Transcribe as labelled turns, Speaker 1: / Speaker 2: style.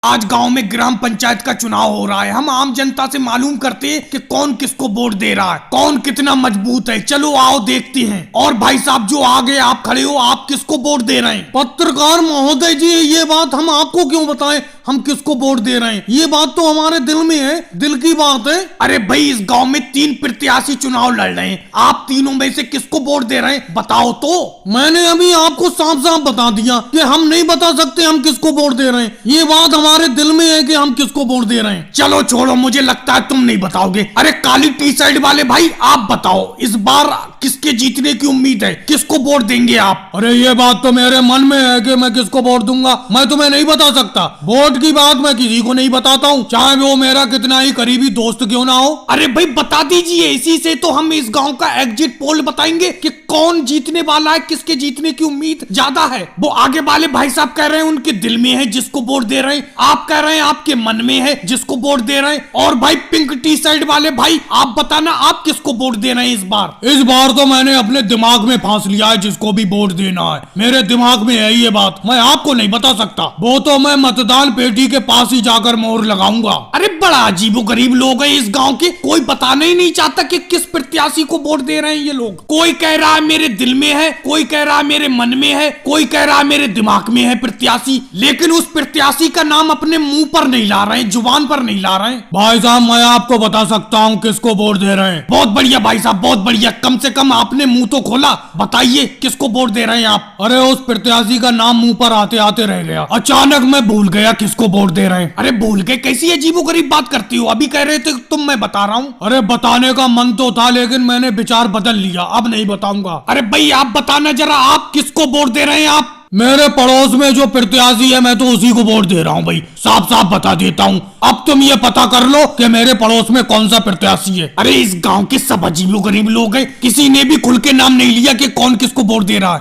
Speaker 1: आज गांव में ग्राम पंचायत का चुनाव हो रहा है। हम आम जनता से मालूम करते हैं कि कौन किसको वोट दे रहा है, कौन कितना मजबूत है। चलो आओ देखते हैं। और भाई साहब जो आगे आप खड़े हो, आप किसको वोट दे रहे हैं?
Speaker 2: पत्रकार महोदय जी, ये बात हम आपको क्यों बताएं हम किसको वोट दे रहे हैं? ये बात तो हमारे दिल में है, दिल की बात है।
Speaker 1: अरे भाई, इस गांव में 3 प्रत्याशी चुनाव लड़ रहे हैं, आप तीनों में से किसको वोट दे रहे हैं बताओ तो।
Speaker 2: मैंने अभी आपको साफ साफ बता दिया कि हम नहीं बता सकते हम किसको वोट दे रहे हैं। ये बात हमारे दिल में है कि हम किसको वोट दे रहे हैं।
Speaker 1: चलो छोड़ो, मुझे लगता है तुम नहीं बताओगे। अरे काली टी शर्ट वाले भाई, आप बताओ इस बार किसके जीतने की उम्मीद है, किसको वोट देंगे आप?
Speaker 2: अरे ये बात तो मेरे मन में है कि मैं किसको वोट दूंगा, मैं तुम्हें नहीं बता सकता। वोट की बात मैं किसी को नहीं बताता हूँ, चाहे वो मेरा कितना ही करीबी दोस्त क्यों ना हो।
Speaker 1: अरे भाई बता दीजिए, इसी से तो हम इस गांव का एग्जिट पोल बताएंगे कि कौन जीतने वाला है, किसके जीतने की उम्मीद ज्यादा है। वो आगे वाले भाई साहब कह रहे हैं उनके दिल में है जिसको वोट दे रहे हैं, आप कह रहे हैं आपके मन में है जिसको वोट दे रहे हैं। और भाई पिंक टी शर्ट वाले भाई, आप बताना आप किसको वोट दे रहे हैं इस बार?
Speaker 2: इस बार तो मैंने अपने दिमाग में फांस लिया है जिसको भी वोट देना है। मेरे दिमाग में है ये बात, मैं आपको नहीं बता सकता। वो तो मैं मतदान पेटी के पास ही जाकर मोहर लगाऊंगा।
Speaker 1: अरे बड़ा अजीबो गरीब लोग हैं इस गांव के, कोई बताना ही नहीं चाहता कि किस प्रत्याशी को वोट दे रहे हैं ये लोग। कोई कह रहा है मेरे दिल में है, कोई कह रहा है मेरे मन में है, कोई कह रहा है मेरे दिमाग में है प्रत्याशी, लेकिन उस प्रत्याशी का नाम अपने मुंह पर नहीं ला रहे हैं, जुबान पर नहीं ला रहे हैं।
Speaker 2: भाई साहब मैं आपको बता सकता हूँ किसको वोट दे रहे हैं।
Speaker 1: बहुत बढ़िया भाई साहब, बहुत बढ़िया। कम से कम आपने मुंह तो खोला, बताइए किसको वोट दे रहे हैं आप?
Speaker 2: अरे उस प्रत्याशी का नाम मुंह पर आते आते रह गया, अचानक मैं भूल गया किसको वोट दे रहे हैं।
Speaker 1: अरे भूल गए? कैसी अजीबो गरीब बात करती हो, अभी कह रहे थे तुम, मैं बता रहा हूँ।
Speaker 2: अरे बताने का मन तो था लेकिन मैंने विचार बदल लिया, अब नहीं बताऊंगा।
Speaker 1: अरे भाई आप बताना जरा, आप किसको वोट दे रहे हैं आप?
Speaker 2: मेरे पड़ोस में जो प्रत्याशी है मैं तो उसी को वोट दे रहा हूँ भाई, साफ साफ बता देता हूँ। अब तुम ये पता कर लो कि मेरे पड़ोस में कौन सा प्रत्याशी है।
Speaker 1: अरे इस गांव के सब अजीबो गरीब लोग हैं, किसी ने भी खुल के नाम नहीं लिया कि कौन किसको वोट दे रहा है।